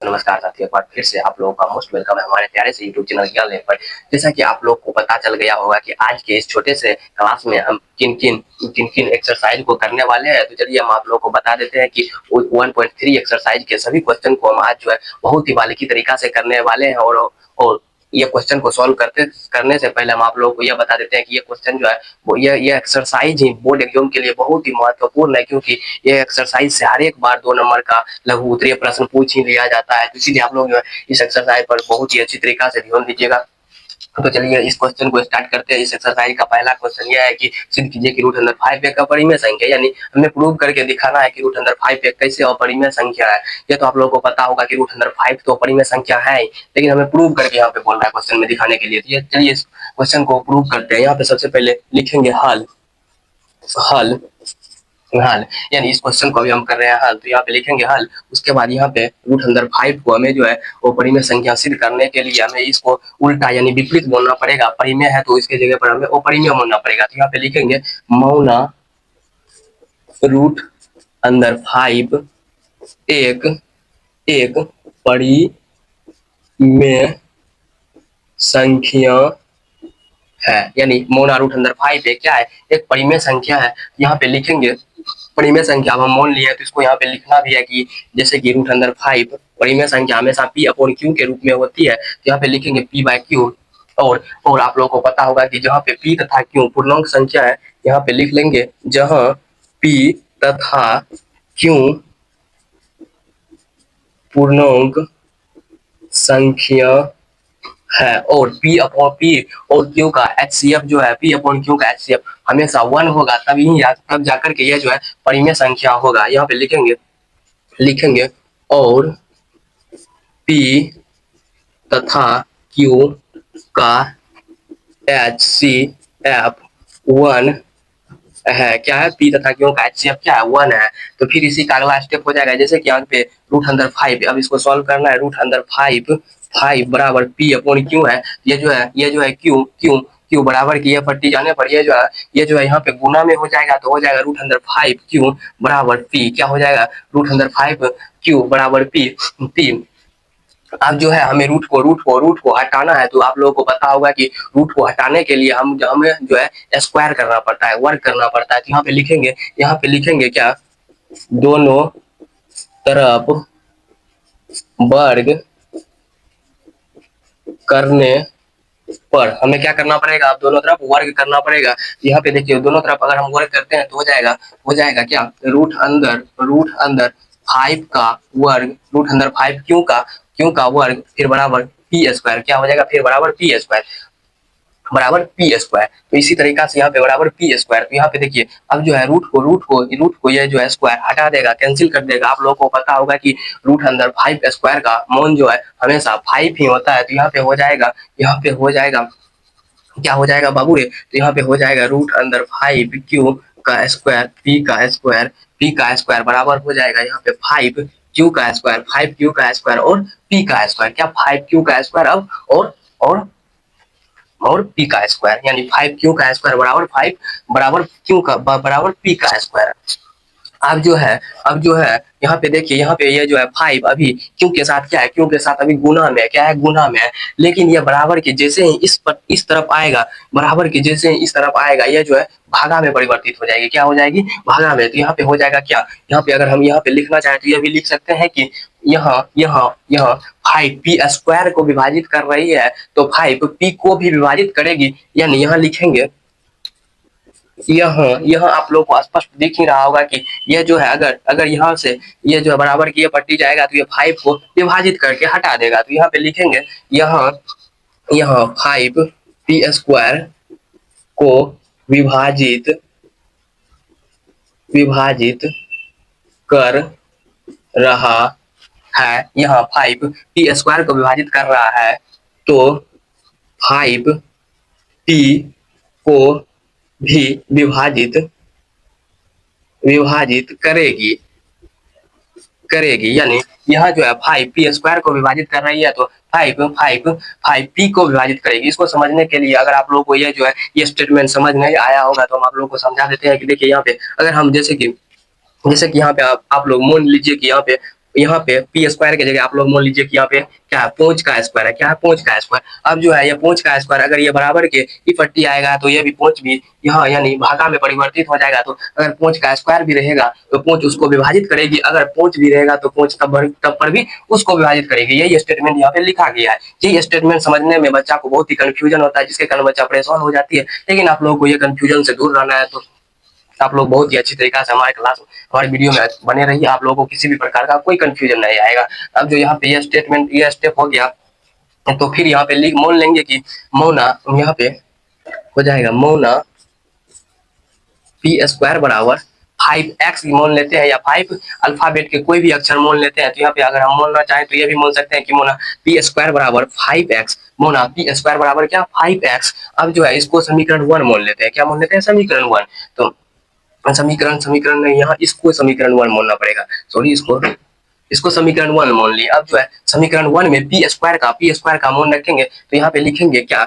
नमस्कार साथियों, एक बार फिर से आप लोगों का मोस्ट वेलकम है हमारे प्यारे से यूट्यूब चैनल ज्ञान लेन पर। जैसा कि आप लोग को पता चल गया होगा कि आज के इस छोटे से क्लास में हम किन-किन एक्सरसाइज को करने वाले हैं, तो चलिए हम आप लोगों को बता देते हैं कि 1.3 एक्सरसाइज के सभी क्वेश्चन को हम आज जो है बहुत ही बारीकी तरीका से करने वाले हैं। और ये क्वेश्चन को सॉल्व करने से पहले हम आप लोगों को यह बता देते हैं कि ये क्वेश्चन जो है वो ये एक्सरसाइज ही बोर्ड एग्जाम के लिए बहुत ही महत्वपूर्ण है, क्योंकि ये एक्सरसाइज से हर एक बार 2 नंबर का लघु उत्तरीय प्रश्न पूछ ही लिया जाता है। तो इसीलिए आप लोग जो है इस एक्सरसाइज पर बहुत ही अच्छी तरीका से ध्यान दीजिएगा। तो चलिए इस क्वेश्चन को स्टार्ट करते हैं। इस एक्सरसाइज का पहला क्वेश्चन यह है कि सिद्ध कीजिए कि रूट अंडर 5 एक अपरिमेय संख्या, यानी हमें प्रूव करके दिखाना है कि रूट अंडर 5 एक कैसे अपरिमेय संख्या है। ये तो आप लोगों को पता होगा कि रूट अंडर 5 तो अपरिमेय संख्या है, लेकिन हमें प्रूव करके यहाँ पे बोल रहा है क्वेश्चन में दिखाने के लिए। तो ये चलिए इस क्वेश्चन को प्रूव करते हैं। यहाँ पे सबसे पहले लिखेंगे हल हल हल, यानी इस क्वेश्चन को अभी हम कर रहे हैं हल। तो यहाँ पे लिखेंगे हल, उसके बाद यहाँ पे रूट अंडर 5 को हमें जो है वो परिमेय संख्या सिद्ध करने के लिए हमें इसको उल्टा यानी विपरीत बोलना पड़ेगा। परिमेय है तो इसके जगह पर हमें अपरिमेय बोलना पड़ेगा। तो यहाँ पे लिखेंगे मौना रूट अंडर 5 एक एक परिमेय संख्या है, यानी मौना रूट अंडर 5 एक क्या है, एक परिमेय संख्या है। यहाँ पे लिखेंगे परिमेय संख्या। अब हम मान लिया तो इसको यहाँ पे लिखना भी है कि जैसे कि रूट अंडर 5 परिमेय संख्या हमेशा पी अपॉन क्यू के रूप में होती है। तो यहाँ पे लिखेंगे पी बाय क्यू। और आप लोगों को पता होगा कि जहाँ पे पी तथा क्यू पूर्णांक संख्या है, यहाँ पे लिख लेंगे जहाँ पी तथा क्यू पूर्णांक संख्या है, और पी अपॉन पी और क्यू का एचसीएफ जो है, पी अपॉन क्यू का एचसीएफ हमेशा 1 होगा, तभी तब जाकर के ये जो है परिमेय संख्या होगा। यहाँ पे लिखेंगे और पी तथा क्यू का एचसीएफ 1 है। क्या है, पी तथा क्यू का एचसीएफ क्या है, 1 है। तो फिर इसी का अगला स्टेप हो जाएगा, जैसे कि यहाँ पे रूट अंडर 5, अब इसको सॉल्व करना है। रूट अंडर 5 बराबर पी अपॉन क्यू है। ये जो है क्यू बराबर की ये पट्टी जाने पर ये जो है यहाँ पे गुना में हो जाएगा, तो हो जाएगा रूट अंडर 5 क्यू बराबर पी। क्या हो जाएगा, रूट अंडर 5 क्यू बराबर पी। अब जो है हमें रूट को हटाना है। तो आप लोगों को पता होगा कि रूट को हटाने के लिए हमें जो है स्क्वायर करना पड़ता है, वर्ग करना पड़ता है। तो यहाँ पे लिखेंगे क्या, दोनों तरफ वर्ग करने पर हमें क्या करना पड़ेगा, अब दोनों तरफ वर्ग करना पड़ेगा। यहाँ पे देखिए दोनों तरफ अगर हम वर्ग करते हैं तो हो जाएगा क्या, रूट अंदर 5 का वर्ग, रूट अंदर 5 क्यों का वर्ग फिर बराबर पी स्क्वायर। क्या हो जाएगा, फिर बराबर पी स्क्वायर। तो इसी तरीका से यहाँ पे बराबर पी स्क्वायर। तो यहाँ पे देखिए अब जो है रूट को ये जो है स्क्वायर हटा देगा, कैंसिल कर देगा। आप लोगों को पता होगा कि रूट अंदर 5 स्क्वायर का मान जो है हमेशा 5 ही होता है। तो यहाँ पे हो जाएगा क्या हो जाएगा बाबू रे, तो यहाँ पे हो जाएगा रूट अंदर 5 क्यू का स्क्वायर पी का स्क्वायर बराबर हो जाएगा यहाँ पे 5 क्यू का स्क्वायर और पी का स्क्वायर। क्या, 5 क्यू का स्क्वायर अब और और पी का स्क्वायर, यानी 5 क्यू का स्क्वायर बराबर 5 बराबर क्यू का बराबर पी का स्क्वायर। अब जो है यहाँ पे देखिए, यहाँ पे ये जो है 5 अभी क्यू के साथ क्या है, क्यू के साथ अभी गुना में क्या है, गुना में है। लेकिन ये बराबर के जैसे ही इस तरफ आएगा, बराबर के जैसे ही इस तरफ आएगा, ये जो है भागा में परिवर्तित हो जाएगी। क्या हो जाएगी, भागा में। तो यहाँ पे हो जाएगा क्या, यहाँ पे अगर हम यहाँ पे लिखना चाहें तो ये भी लिख सकते हैं कि यहाँ 5 पी स्क्वायर को विभाजित कर रही है, तो 5 पी को भी विभाजित करेगी। यानी यहाँ लिखेंगे, यहाँ आप लोग को स्पष्ट दिख ही रहा होगा कि ये जो है अगर यहाँ से ये जो है बराबर की ये पट्टी जाएगा तो ये 5 को विभाजित करके हटा देगा। तो यहाँ पे लिखेंगे यहाँ 5 पी स्क्वायर को विभाजित कर रहा है, यहाँ 5 पी स्क्वायर को विभाजित कर रहा है, तो 5 पी को भी विभाजित करेगी। यानी यहाँ जो है 5 पी स्क्वायर को विभाजित कर रही है, तो 5 पी को विभाजित करेगी। इसको समझने के लिए अगर आप लोगों को ये जो है ये स्टेटमेंट समझ नहीं आया होगा तो हम आप लोगों को समझा देते हैं कि देखिए यहाँ पे अगर हम जैसे कि यहाँ पे आप लोग मान लीजिए कि यहाँ पे यहाँ पे पी स्क्वायर की जगह आप लोग मान लीजिए कि यहाँ पे क्या है, पोंच का स्क्वायर है। क्या है, पोंच का स्क्वायर। अब जो है ये पोंच का स्क्वायर अगर ये बराबर के ई पट्टी आएगा तो ये भी पोंच भी यहाँ यानी भागा में परिवर्तित हो जाएगा। तो अगर पोंच का स्क्वायर भी रहेगा तो पोंच उसको विभाजित करेगी, अगर पोंच भी रहेगा तो पोंच तब पर भी उसको विभाजित करेगी। यही स्टेटमेंट यहाँ पे लिखा गया है। यही स्टेटमेंट समझने में बच्चा को बहुत ही कंफ्यूजन होता है, जिसके कारण बच्चा परेशान हो जाती है। लेकिन आप लोगों को ये कंफ्यूजन से दूर रहना है तो आप लोग बहुत ही अच्छी तरीका से हमारे क्लास हमारे वीडियो में बने रहिए। आप लोगों को किसी भी प्रकार का कोई कंफ्यूजन नहीं आएगा। अब जो यहाँ पे ये स्टेटमेंट ये स्टेप हो गया, तो फिर यहाँ पे लिख मान लेंगे कि मौना यहाँ पे हो जाएगा मौना पी स्क्वायर बराबर 5x मान लेते हैं, या 5 अल्फाबेट के कोई भी अक्षर मान लेते हैं। तो यहाँ पे अगर हम मानना चाहें तो ये भी मान सकते हैं कि मोना पी स्क्वायर बराबर 5x, मोना पी स्क्वायर बराबर क्या 5x। अब जो है इसको समीकरण 1 मान लेते हैं। क्या मान लेते हैं, समीकरण 1। तो समीकरण समीकरण नहीं, यहाँ इसको समीकरण 1 मानना पड़ेगा। सॉरी, इसको समीकरण 1 मान लिया। अब जो है समीकरण 1 में पी स्क्वायर का मान रखेंगे तो यहाँ पे लिखेंगे क्या,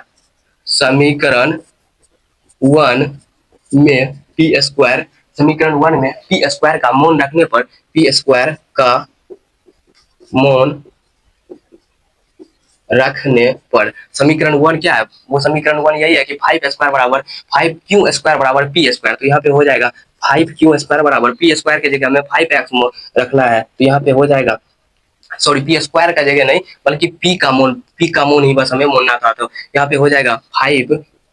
समीकरण 1 में पी स्क्वायर, समीकरण 1 में पी स्क्वायर का मान रखने पर पी स्क्वायर का मान रखने पर समीकरण 1 क्या है, वो समीकरण 1 यही है कि 5 स्क्वायर बराबर 5 क्यू स्क्वायर बराबर पी स्क्वायर। तो यहाँ पे हो जाएगा 5 क्यू स्क्वायर बराबर पी स्क्वायर की जगह हमें 5x रखना है। तो यहाँ पे हो जाएगा, सॉरी पी स्क्वायर का जगह नहीं बल्कि पी का मोन ही बस हमें मोड़ना था। तो यहाँ पे हो जाएगा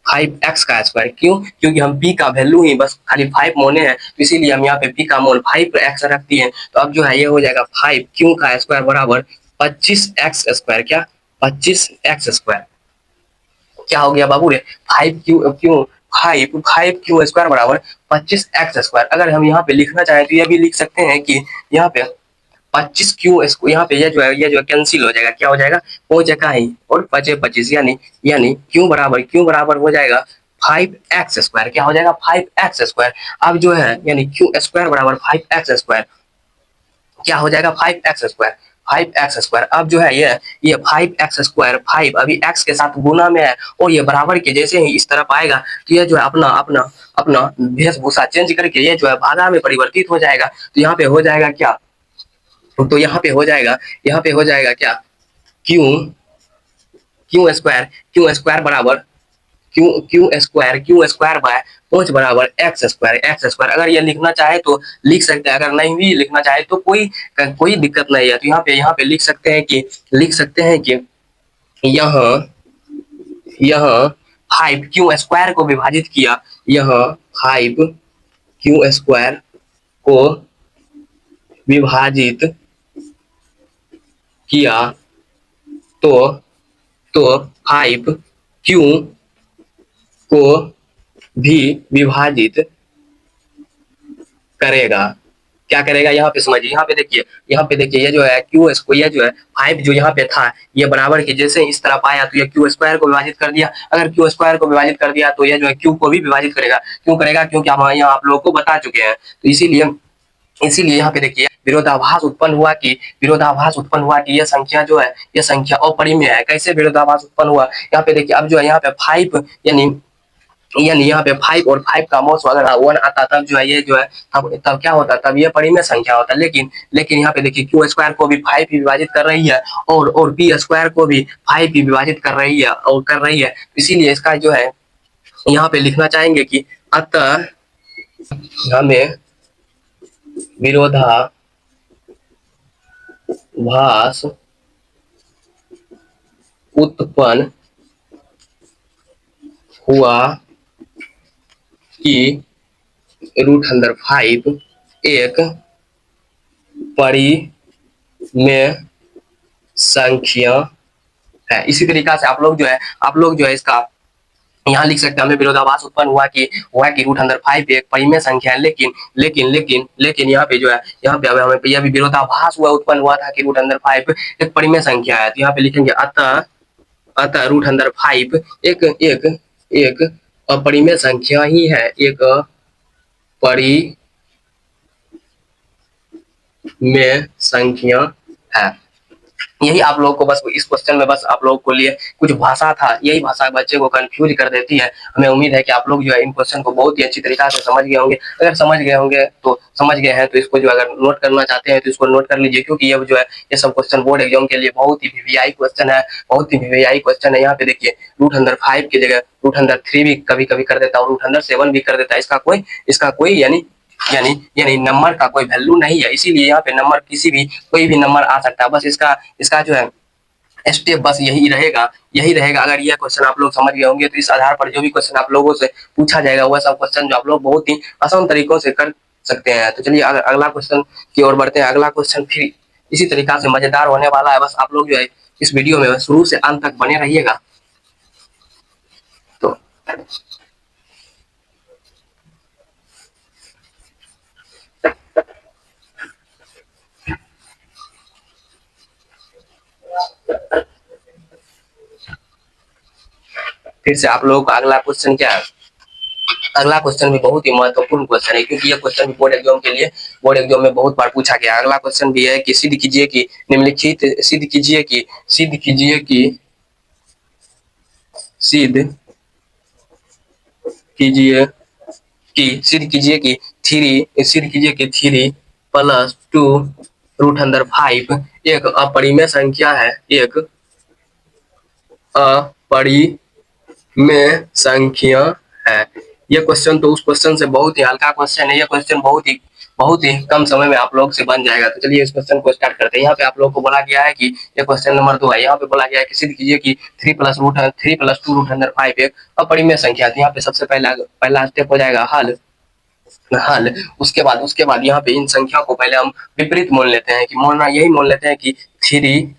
5x का स्क्वायर। क्यों, क्योंकि हम p का वैल्यू ही बस खाली 5 मोने हैं, तो इसीलिए हम यहाँ पे p का मोल 5x रख दिए। तो अब जो है ये हो जाएगा 5 क्यू का स्क्वायर बराबर 25x स्क्वायर। क्या, 25x स्क्वायर। क्या हो गया बाबू रे, 5 क्यू स्क्वायर बराबर 25x स्क्वायर। अगर हम यहाँ पे लिखना चाहें तो ये भी लिख सकते हैं कि यहाँ पे 25 क्यू इसको यहाँ पे ये जो है कैंसिल हो जाएगा। क्या हो जाएगा, हो जाएगा ही और 25 यानी क्यू बराबर हो जाएगा 5x स्क्वायर। क्या हो जाएगा, 5x स्क्वायर। अब जो है यानी क्यू स्क्वायर बराबर 5x स्क्वायर। क्या हो जाएगा, 5x स्क्वायर, 5x स्क्वायर। अब जो है ये 5x स्क्वायर 5 अभी x के साथ गुना में है और ये बराबर के जैसे ही इस तरफ आएगा तो ये जो है अपना अपना अपना वेशभूषा चेंज करके ये जो है भागा में परिवर्तित हो जाएगा। तो यहाँ पे हो जाएगा क्या, तो यहाँ पे हो जाएगा क्या, क्यू क्यू स्क्वायर बराबर क्यू स्क्वायर बाय 5 बराबर एक्स स्क्वायर। अगर ये लिखना चाहे तो लिख सकते हैं, अगर नहीं भी लिखना चाहे तो कोई दिक्कत नहीं है। तो यहाँ पे लिख सकते हैं कि यहाँ यहाँ 5 क्यू स्क्वायर को विभाजित किया, यहाँ 5 क्यू स्क्वायर को विभाजित किया तो 5 क्यू को भी विभाजित करेगा। क्या करेगा, यहाँ पे समझिए, यहाँ पे देखिए ये जो है क्यू इसको ये जो है 5 जो यहाँ पे था ये बराबर के जैसे इस तरफ आया तो ये क्यू स्क्वायर को विभाजित कर दिया। अगर क्यू स्क्वायर को विभाजित कर दिया तो ये जो है क्यू को भी विभाजित करेगा। क्यों करेगा, क्योंकि हम यहाँ आप लोगों को बता चुके हैं। तो इसीलिए यहाँ पे देखिए विरोधाभास उत्पन्न हुआ कि यह संख्या जो है ये संख्या अपरिमेय है। कैसे विरोधाभास उत्पन्न हुआ, यहाँ पे देखिए। अब जो है यहाँ पे 5 यानी यहाँ पे 5 और 5 का मोस अगर 1 आता तब जो है ये जो है तब क्या होता, तब ये परिमेय संख्या होता। लेकिन यहाँ पे देखिए क्यू स्क्वायर को भी 5 ही विभाजित कर रही है और पी स्क्वायर को भी 5 ही विभाजित कर रही है। इसीलिए इसका जो है यहाँ पे लिखना चाहेंगे कि अतः हमें विरोधाभास उत्पन्न हुआ कि √5 एक परिमेय संख्या है। इसी तरीका से आप लोग जो है इसका यहाँ लिख सकते हैं, हमें विरोधाभास उत्पन्न हुआ कि √5 एक परिमेय संख्या है। लेकिन यहाँ पे जो है यहाँ पे हमें यह भी विरोधाभास उत्पन्न हुआ था कि √5 एक परिमेय संख्या है। तो यहाँ पे लिखेंगे अतः √5 एक अपरिमेय संख्या ही है, एक परिमेय संख्या है। यही आप लोगों को बस इस क्वेश्चन में बस आप लोगों को लिए कुछ भाषा था, यही भाषा बच्चे को कंफ्यूज कर देती है। हमें उम्मीद है कि आप लोग जो है इन क्वेश्चन को बहुत ही अच्छी तरीका से समझ गए होंगे। अगर समझ गए होंगे तो समझ गए हैं तो इसको जो अगर नोट करना चाहते हैं तो इसको नोट कर लीजिए, क्योंकि ये जो है ये सब क्वेश्चन बोर्ड एग्जाम के लिए बहुत ही वीवीआई क्वेश्चन है, बहुत ही वीवीआई क्वेश्चन है। यहाँ पे देखिए √5 की जगह √3 भी कभी कभी कर देता है और √7 भी कर देता है। इसका कोई यानी यानी नंबर का कोई वैल्यू नहीं है, इसीलिए यहाँ पे नंबर किसी भी कोई भी नंबर आ सकता है। बस इसका इसका जो है स्टेप बस यही रहेगा। अगर यह क्वेश्चन आप लोग समझ गए होंगे तो इस आधार पर जो भी क्वेश्चन आप लोगों से पूछा जाएगा वह सब क्वेश्चन जो आप लोग बहुत ही आसान तरीकों से कर सकते हैं। तो चलिए अगला क्वेश्चन की ओर बढ़ते हैं। अगला क्वेश्चन फिर इसी तरीका से मजेदार होने वाला है। बस आप लोग जो है इस वीडियो में शुरू से अंत तक बने रहिएगा। तो फिर से आप लोगों का अगला क्वेश्चन क्या है? अगला क्वेश्चन भी बहुत ही महत्वपूर्ण क्वेश्चन है, क्योंकि यह क्वेश्चन भी बोर्ड एग्जाम में बहुत बार पूछा गया। अगला क्वेश्चन भी है कि सिद्ध कीजिए सिद्ध कीजिए कि 3 + 2√5 एक अपरिमेय संख्या है, एक अपरिमेय संख्या है। ये क्वेश्चन तो उस क्वेश्चन से बहुत ही हल्का क्वेश्चन है। ये क्वेश्चन बहुत ही कम समय में आप लोग से बन जाएगा। तो चलिए इस क्वेश्चन को स्टार्ट करते हैं। यहाँ पे आप लोगों को बोला गया है कि ये क्वेश्चन नंबर 2 है। यहाँ पे बोला गया है कि सिद्ध कीजिए कि 3 + 2√5 एक अपरिमेय संख्या है। तो यहाँ पे सबसे पहला स्टेप हो जाएगा हल। उसके बाद यहाँ पे इन संख्या को पहले हम विपरीत मोल लेते हैं, कि मोल लेते हैं कि 3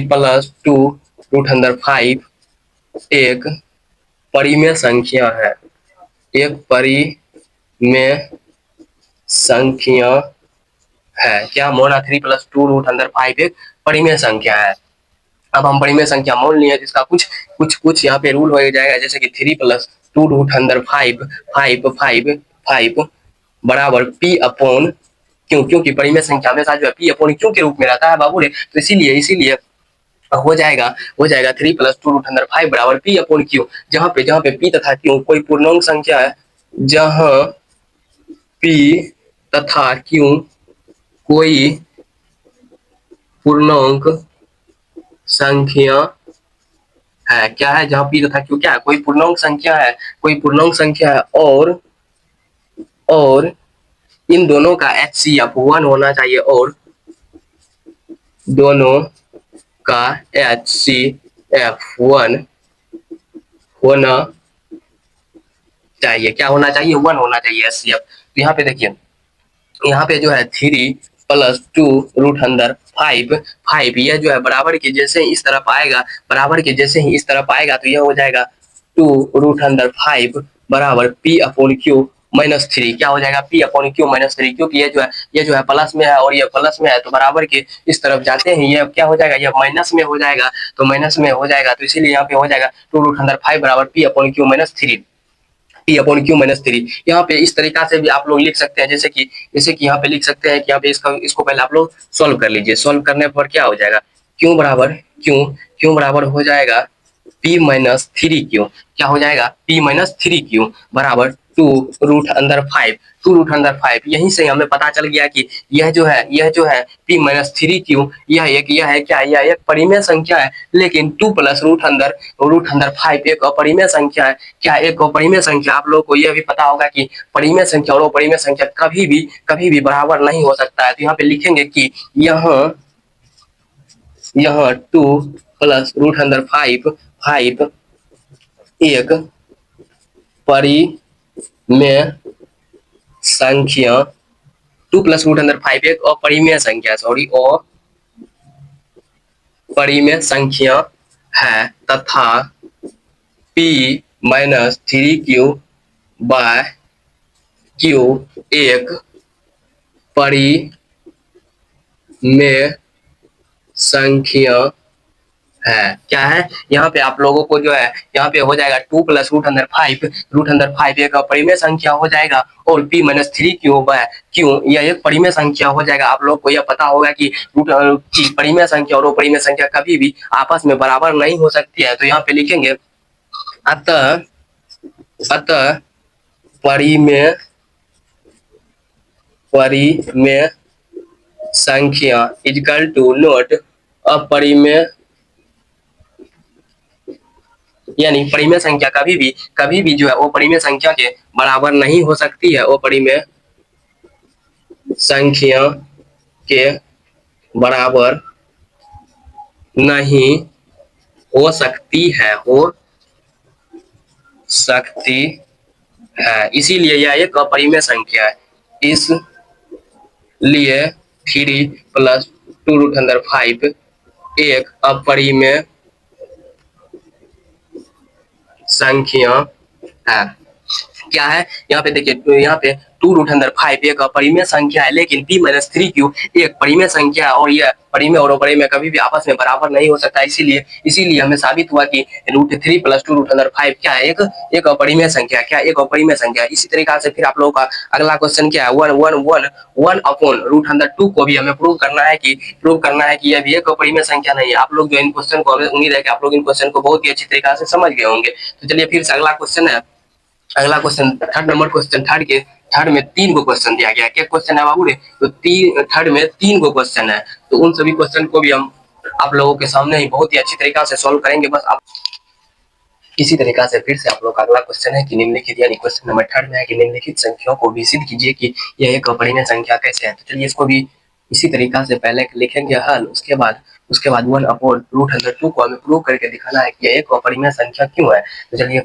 + 2√5 एक परिमेय संख्या है, एक परिमेय संख्या है। क्या मोना 3 + 2√5 एक परिमेय संख्या है। अब हम परिमेय संख्या मान लिए, जिसका कुछ यहाँ पे रूल हो जाएगा, जैसे कि 3 + 2√5 बराबर P/Q, क्योंकि परिमेय संख्या हमेशा जो है P/Q के रूप में रहता है बाबू रे। तो इसीलिए हो जाएगा 3 + 2√5 बराबर P/Q, जहाँ पे P तथा Q कोई पूर्णांक संख्या है, जहाँ P तथा Q कोई पूर्णांक संख्या है। क्या है? जहाँ P तथा Q क्या है? कोई पूर्णांक संख्या है और इन दोनों का HCF 1 होना चाहिए, और दोनों का HCF 1 होना चाहिए। क्या होना चाहिए? 1 होना चाहिए HCF। तो यहाँ पे देखिए, यहाँ पे जो है 3 + 2√5 यह जो है बराबर के जैसे ही इस तरफ आएगा तो यह हो जाएगा 2√5 बराबर P/Q -3। क्या हो जाएगा? P/Q -3, क्योंकि ये जो है प्लस में है और ये प्लस में है, तो बराबर के इस तरफ जाते हैं ये क्या हो जाएगा? ये माइनस में हो जाएगा। तो इसीलिए यहाँ पे हो जाएगा 2√5 बराबर P/Q -3। P/Q -3 यहाँ पे इस तरीका से भी आप लोग लिख सकते हैं, जैसे कि यहाँ पे लिख सकते हैं कि यहाँ पे इसको पहले आप लोग सॉल्व कर लीजिए। सॉल्व करने पर क्या हो जाएगा? क्यू बराबर हो जाएगा P-3Q। क्या हो जाएगा? P-3Q बराबर 2√5। यहीं से हमें पता चल गया कि यह जो है P-3Q यह है क्या? यह एक परिमेय संख्या है। लेकिन 2 + √5 एक अपरिमेय संख्या है। क्या एक अपरिमेय संख्या? आप लोगों को यह भी पता होगा कि परिमेय संख्या और अपरिमेय संख्या कभी भी बराबर नहीं हो सकता है। तो यहाँ पे लिखेंगे कि यहाँ 2 + √5 एक परिमेय संख्या 2 + √5 एक अपरिमेय संख्या अपरिमेय संख्या है, तथा P-3Q/Q एक परिमेय संख्या है। क्या है यहाँ पे आप लोगों को जो है यहाँ पे हो जाएगा 2 प्लस रूट अंडर 5 एक परिमेय संख्या हो जाएगा और p माइनस 3 क्यों यह एक परिमेय संख्या हो जाएगा। आप लोग को यह पता होगा कि की परिमेय संख्या और वो परिमेय संख्या कभी भी आपस में बराबर नहीं हो सकती है। तो यहाँ पे लिखेंगे अतः अतः परिमेय परिमेय संख्या इक्वल टू नोट अपरिमेय, यानी परिमेय संख्या कभी भी जो है वो परिमेय संख्या के बराबर नहीं हो सकती है। वो परिमेय संख्या के बराबर नहीं हो सकती है, इसीलिए यह एक अपरिमेय संख्या है। इसलिए 3 + 2√5 एक अपरिमेय संख्या है। क्या है यहाँ पे देखिए, तो यहाँ पे 2√5 एक अपरिमेय संख्या है, लेकिन p माइनस 3 क्यू एक परिमेय संख्या है और यह परिमेय और अपरिमेय कभी भी आपस में बराबर नहीं हो सकता। इसीलिए हमें साबित हुआ कि √3 + 2√5 क्या है, एक अपरिमेय संख्या। क्या एक अपरिमेय संख्या। इसी तरीका से फिर आप लोगों का अगला क्वेश्चन क्या है, 1/√2 को भी हमें प्रूव करना है कि यह भी एक अपरिमेय संख्या नहीं है। आप लोग जो इन क्वेश्चन को, हमें उम्मीद है कि आप लोग इन क्वेश्चन को बहुत ही अच्छी तरीका से समझ गए होंगे। तो चलिए फिर से अगला क्वेश्चन है। अगला question third number question, third में 3 को क्वेश्चन दिया गया है। क्या क्वेश्चन है बाबू रे? तो थर्ड में 3 को क्वेश्चन है। तो उन सभी क्वेश्चन को भी हम आप लोगों के सामने ही बहुत ही अच्छी तरीका से सॉल्व करेंगे। बस आप इसी तरीका से फिर से आप लोग का अगला क्वेश्चन है कि निम्नलिखित, यानी क्वेश्चन नंबर थर्ड में है कि निम्नलिखित संख्याओं को भी सिद्ध कीजिए कि यह एक अपरिमेय संख्या कैसे है। तो चलिए इसको भी इसी तरीका से पहले लिखेंगे हल, उसके बाद 1/√2 को हमें प्रूव करके दिखाना है कि यह एक अपरिमेय संख्या क्यों है। तो चलिए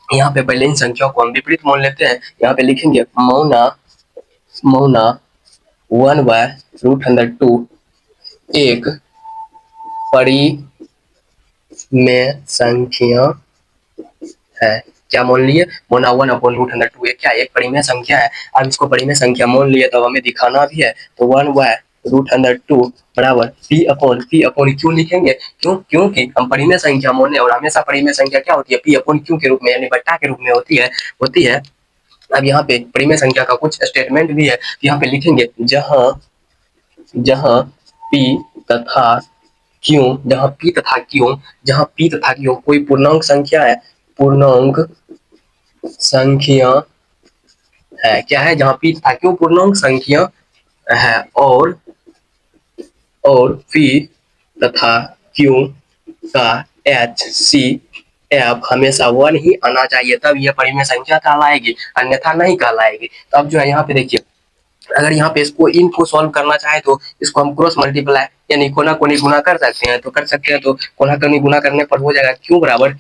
यहाँ पे पहले इन संख्याओं को हम विपरीत मान लेते हैं। यहाँ पे लिखेंगे मौना 1/√2 एक परिमेय संख्या है। क्या मान लिए? मौना 1/√2 एक क्या एक परिमेय संख्या है। अब इसको परिमेय संख्या मान लिए तो हमें दिखाना भी है। तो 1/√2 बराबर p/q क्यों लिखेंगे? क्योंकि हम परिमेय संख्या माने और हमेशा परिमेय संख्या क्या होती है, p/q के रूप में, यानी बट्टा के रूप में होती है। अब यहाँ पे परिमेय संख्या का कुछ स्टेटमेंट भी है। यहाँ पे लिखेंगे जहां p तथा q कोई पूर्णांक संख्या है। क्या है? जहां p तथा q पूर्णांक संख्या है और p तथा q का HCF हमेशा 1 ही आना चाहिए, तब यह परिमेय संख्या कहलाएगी, अन्यथा नहीं कहलाएगी। तो अब जो है यहाँ पे देखिए, अगर यहाँ पे इसको इनको सॉल्व करना चाहे तो इसको हम क्रॉस मल्टीप्लाई यानी कोना कोनी गुना कर सकते हैं। तो कोना कोनी गुना करने पर हो जाएगा क्यू बराबर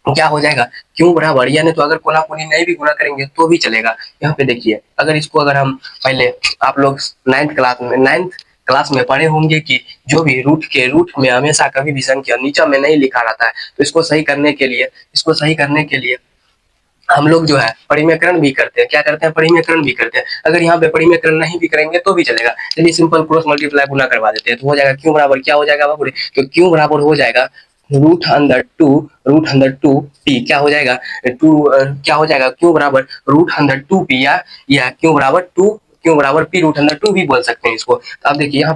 क्या हो जाएगा, क्यू बराबर, यानी तो अगर कोना कोनी नहीं भी गुना करेंगे तो भी चलेगा। यहाँ पे देखिए, अगर हम पहले, आप लोग 9th क्लास में पढ़े होंगे कि जो भी रूट में हमेशा कभी भी संख्या नीचे में नहीं लिखा रहता है। तो इसको सही करने के लिए हम लोग जो है परिमेयकरण भी करते हैं। क्या करते हैं? परिमेयकरण भी करते हैं। अगर यहाँ पे परिमेयकरण नहीं भी करेंगे तो भी चलेगा। चलिए सिंपल क्रॉस मल्टीप्लाई गुना करवा देते हैं। तो हो जाएगा क्यू बराबर क्या हो जाएगा बाबू? तो क्यू बराबर हो जाएगा √2 p। क्या हो जाएगा? क्यू बराबर √2 p, या क्यू बराबर p √2 भी बोल सकते हैं इसको। तो आप देखिए यहाँ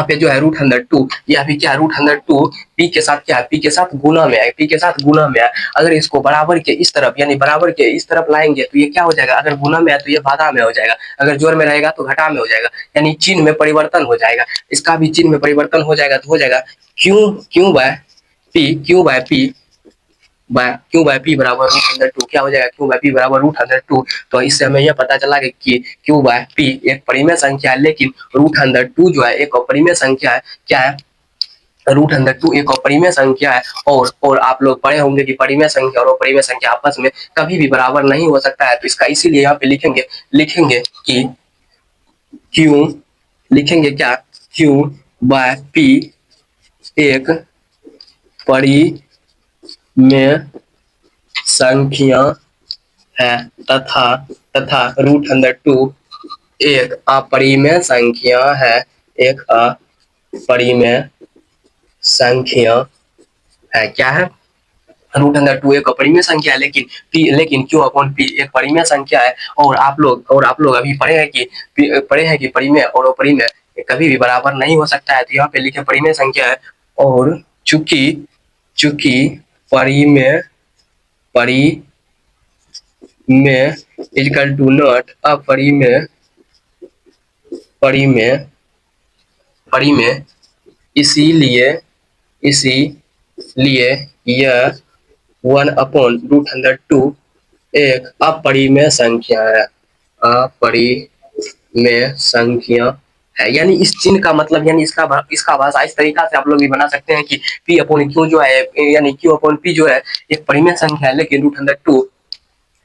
पे जो है √2, यह भी क्या √2 p के साथ क्या है, p के साथ गुना में है। अगर इसको बराबर के इस तरफ, यानी बराबर के इस तरफ लाएंगे तो ये क्या हो जाएगा, अगर गुना में है तो ये भागा में हो जाएगा, अगर जोड़ में रहेगा तो घटा में हो जाएगा, यानी चिन्ह में परिवर्तन हो जाएगा। इसका भी चिन्ह में परिवर्तन हो जाएगा। तो हो जाएगा क्यू बाय पी बराबर √2। क्या हो जाएगा? क्यू बाय पी बराबर √2। तो इससे हमें यह पता चला कि क्यू बाय पी एक परिमेय संख्या है, लेकिन √2 जो है एक अपरिमेय संख्या है। क्या है? √2 एक अपरिमेय संख्या है। और आप लोग पढ़े होंगे कि परिमेय संख्या और अपरिमेय संख्या आपस में कभी भी बराबर नहीं हो सकता है। तो इसका इसीलिए यहाँ पे लिखेंगे कि क्यू बाय पी एक परिमेय संख्या है तथा √2 एक अपरिमेय संख्या है। संख्या है। क्या है? रूट अंडर टू एक परिमेय संख्या है, लेकिन लेकिन क्यू अपॉन पी एक परिमेय संख्या है। और आप लोग अभी पढ़े हैं कि परिमेय और अपरिमेय कभी भी बराबर नहीं हो सकता है। तो यहाँ पे लिखे परिमेय संख्या है, और चूंकि चूंकि परिमेय परिमेय इक्वल टू नॉट अपरिमेय परिमेय परिमेय, इसीलिए इसीलिए यह 1/√2 एक अपरिमेय संख्या है। अपरिमेय संख्या है, यानी इस चिन्ह का मतलब, यानी इसका भाषा इस तरीका से आप लोग भी बना सकते हैं कि P/Q जो है, यानी Q/P जो है एक परिमेय संख्या है, लेकिन √2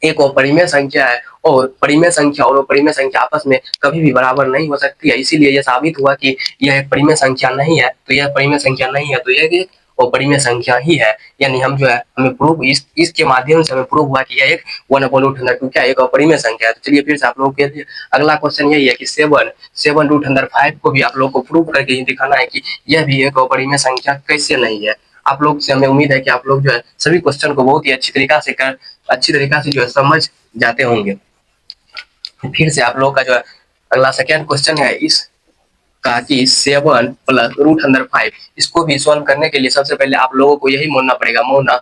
एक अपरिमेय संख्या है। और परिमेय संख्या और अपरिमेय संख्या आपस में कभी भी बराबर नहीं हो सकती है। इसीलिए यह साबित हुआ कि यह एक परिमेय संख्या नहीं है। तो यह परिमेय संख्या नहीं है, तो यह एक अपरिमेय संख्या ही है। यानी हम जो है हमें प्रूफ इसके माध्यम से हमें प्रूफ हुआ कि यह एक 1/√2 क्या एक अपरिमेय संख्या है। तो चलिए फिर से आप लोगों के लिए अगला क्वेश्चन यही है कि 7 को भी आप लोग को प्रूफ करके दिखाना है कि यह भी एक अपरिमेय संख्या कैसे नहीं है। आप लोग से हमें उम्मीद है कि आप लोग जो है सभी क्वेश्चन को बहुत ही अच्छी तरीका से जो है समझ जाते होंगे। फिर से आप लोग का जो है अगला सेकेंड क्वेश्चन है इस का कि 7 + √5 इसको भी सॉल्व करने के लिए सबसे पहले आप लोगों को यही मानना पड़ेगा, मौना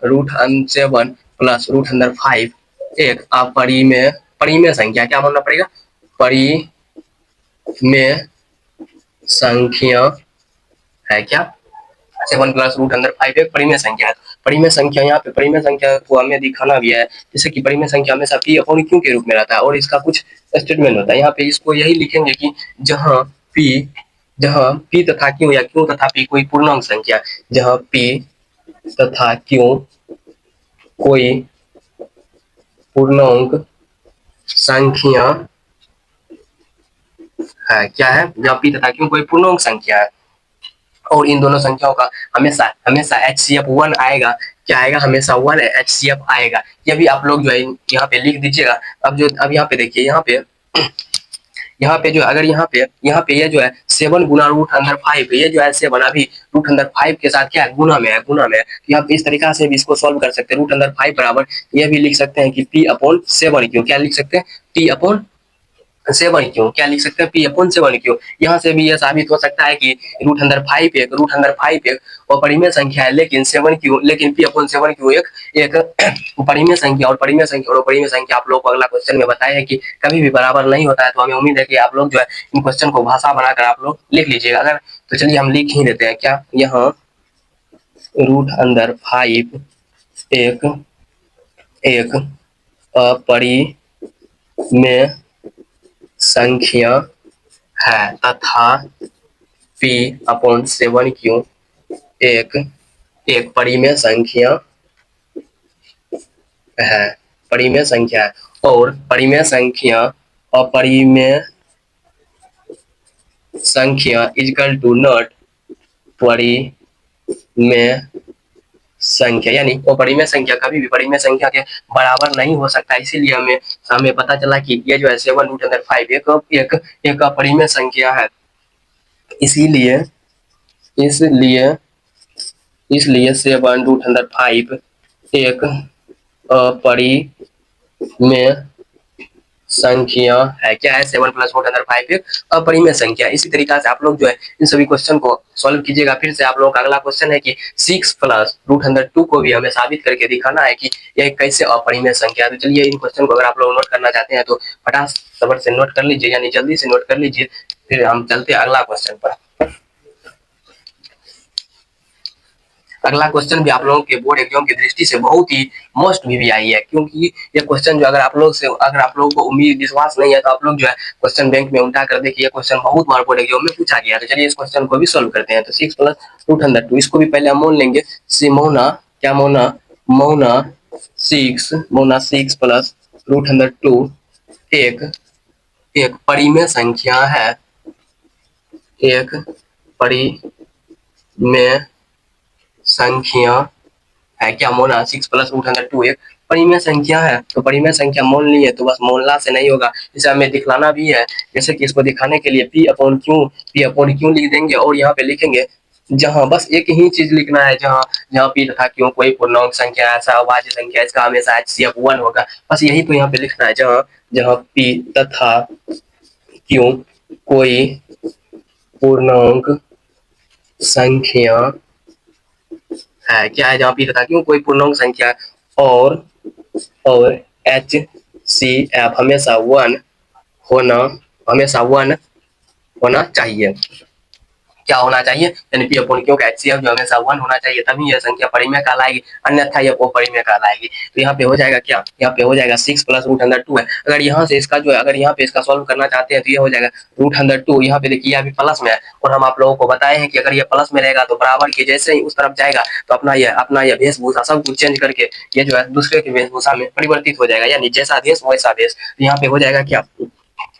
√7 + √5 एक परिमेय संख्या। क्या मानना पड़ेगा? परिमेय संख्या है। क्या? 7 + √5 एक परिमेय संख्या है। परिमेय संख्या, यहाँ पे परिमेय संख्या को हमें दिखाना भी है, जैसे कि परिमेय संख्या हमेशा P/Q के रूप में रहता है, और इसका कुछ स्टेटमेंट होता है। यहाँ पे इसको यही लिखेंगे कि जहाँ P तथा Q या Q तथा P कोई पूर्णांक संख्या, जहाँ P तथा Q कोई पूर्णांक संख्या है। क्या है? जहाँ P तथा Q कोई पूर्णांक संख्या है, और इन दोनों संख्याओं का हमेशा हमेशा HCF 1 आएगा। क्या आएगा? हमेशा 1 HCF आएगा। ये भी आप लोग जो है यहाँ पे लिख दीजिएगा। अब यहाँ पे देखिए, यहाँ पे जो अगर यहाँ पे ये जो है 7 गुना √5, ये जो है 7 अभी √5 के साथ क्या है? गुना में है। तो यहाँ पे इस तरीका से भी इसको सॉल्व कर सकते हैं। √5 बराबर ये भी लिख सकते हैं कि P/7 क्यों। क्या लिख सकते हैं? P/7 क्या लिख सकते हैं? P/7 यहाँ से भी यह साबित हो सकता है कि √5 एक अपरिमेय संख्या है, लेकिन P/7 एक परिमेय संख्या, और परिमेय संख्या और अपरिमेय संख्या आप लोग को अगला क्वेश्चन में बताया है कि कभी भी बराबर नहीं होता है। तो हमें उम्मीद है कि आप लोग जो है इन क्वेश्चन को भाषा बनाकर आप लोग लिख लीजिएगा। अगर तो चलिए हम लिख ही देते हैं। क्या? यहाँ √5 एक अपरिमेय संख्या है, तथा P/7 एक परिमेय संख्या है। और परिमेय संख्या अपरिमेय संख्या इक्वल टू नॉट परिमेय संख्या, यानी अपरिमेय संख्या कभी भी परिमेय संख्या के बराबर नहीं हो सकता। इसीलिए हमें पता चला कि ये जो है 7 √5 एक अपरिमेय संख्या है। इसलिए 7 एक अपरिमेय संख्या है। क्या है? 7 + √5 एक अपरिमेय संख्या। इसी तरीका से आप लोग जो है इन सभी क्वेश्चन को सॉल्व कीजिएगा। फिर से आप लोगों का अगला क्वेश्चन है कि 6 + √2 को भी हमें साबित करके दिखाना है कि यह कैसे अपरिमेय संख्या है। तो चलिए इन क्वेश्चन को अगर आप लोग नोट करना चाहते हैं तो फटाफट से नोट कर लीजिए, यानी जल्दी से नोट कर लीजिए। फिर हम चलते हैं अगला क्वेश्चन पर। अगला क्वेश्चन भी आप लोगों के बोर्ड एग्जाम की दृष्टि से बहुत ही मोस्ट VVI है, क्योंकि ये क्वेश्चन जो अगर आप लोगों को उम्मीद विश्वास नहीं है तो आप लोग जो है क्वेश्चन बैंक में उठा कर देखिए। ये क्वेश्चन बहुत बार बोर्ड एग्जाम में पूछा गया। तो चलिए इस क्वेश्चन को भी सोल्व करते हैं। तो 6 + √2 इसको भी पहले हम मोल लेंगे। मौना 6 + √2 एक परिमेय संख्या है। एक परिमेय संख्या है। क्या? मौना 6 + √2 एक परिमेय संख्या है। तो परिमेय संख्या मोल ली है, तो बस मोलना से नहीं होगा, इसे हमें दिखलाना भी है। जैसे कि इसको दिखाने के लिए P/Q लिख देंगे, और यहाँ पे लिखेंगे जहाँ बस एक ही चीज लिखना है, जहाँ जहाँ p तथा q कोई पूर्णांक संख्या ऐसा अभाज्य संख्या इसका हमेशा HCF 1 होगा, बस यही तो यहाँ पे लिखना है। जहाँ जहाँ p तथा q कोई पूर्णांक संख्या है, क्या है, जहाँ p तथा q कोई पूर्णांक संख्या और HCF हमेशा 1 होना हमेशा 1 होना चाहिए। क्या होना चाहिए, यानी पी अपॉन क्यू का HCF जो हमेशा 1 होना चाहिए, तभी यह संख्या परिमेय कहलाएगी, अन्यथा यह अपरिमेय कहलाएगी। तो यहाँ पे हो जाएगा क्या, यहाँ पे हो जाएगा 6 प्लस रूट अंडर 2 है। अगर यहाँ से इसका जो है, अगर यहाँ पे इसका सॉल्व करना चाहते हैं तो ये हो जाएगा रूट अंडर 2। यहाँ पे देखिए अभी प्लस में है, और हम आप लोगों को बताए हैं कि अगर ये प्लस में रहेगा तो बराबर के जैसे ही उस तरफ जाएगा तो अपना यह वेशभूषा सब कुछ चेंज करके ये जो है दूसरे की वेशभूषा में परिवर्तित हो जाएगा, यानी जैसा देश वैसा वेश। यहाँ पे हो जाएगा क्या,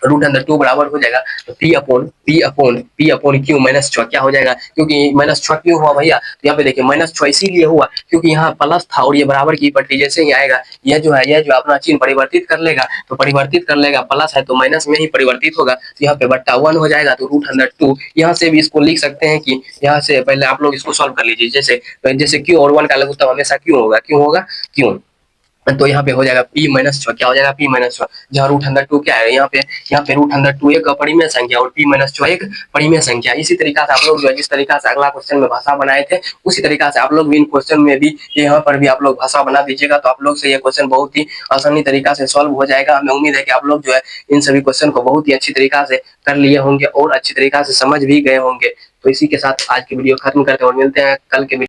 रूट अंडर 2 बराबर हो जाएगा तो पी अपॉन क्यू माइनस 6। क्या हो जाएगा, क्योंकि माइनस 6 क्यों हुआ भैया, तो यहाँ पे देखिए माइनस 6 इसीलिए हुआ क्योंकि यहाँ प्लस था और ये बराबर की पट्टी जैसे ही आएगा यह जो अपना चिन्ह परिवर्तित कर लेगा, तो परिवर्तित कर लेगा, प्लस है तो माइनस में ही परिवर्तित होगा, तो यहाँ पे बट्टा 1 हो जाएगा। तो रूट अंडर 2 यहाँ से भी इसको लिख सकते हैं कि यहाँ से पहले आप लोग इसको सॉल्व कर लीजिए, जैसे क्यू और 1 का लघुत्तम हमेशा क्यों होगा क्यों। तो यहाँ पे हो जाएगा p माइनस 6। क्या हो जाएगा p माइनस 6, जहाँ रूट अंडर 2 क्या है, यहाँ पे रूट अंडर 2 एक अपरिमेय संख्या और p माइनस 6 एक परिमेय संख्या। इसी तरीका से आप लोग जो है, जिस तरीका से अगला क्वेश्चन में भाषा बनाए थे उसी तरीका से आप लोग भी इन क्वेश्चन में भी यहाँ पर भी आप लोग भाषा बना दीजिएगा, तो आप लोग से ये क्वेश्चन बहुत ही आसानी तरीका से सॉल्व हो जाएगा। हमें उम्मीद है कि आप लोग जो है इन सभी क्वेश्चन को बहुत ही अच्छी तरीका से कर लिए होंगे और अच्छी तरीका से समझ भी गए होंगे। तो इसी के साथ आज की वीडियो खत्म करते हैं और मिलते हैं कल के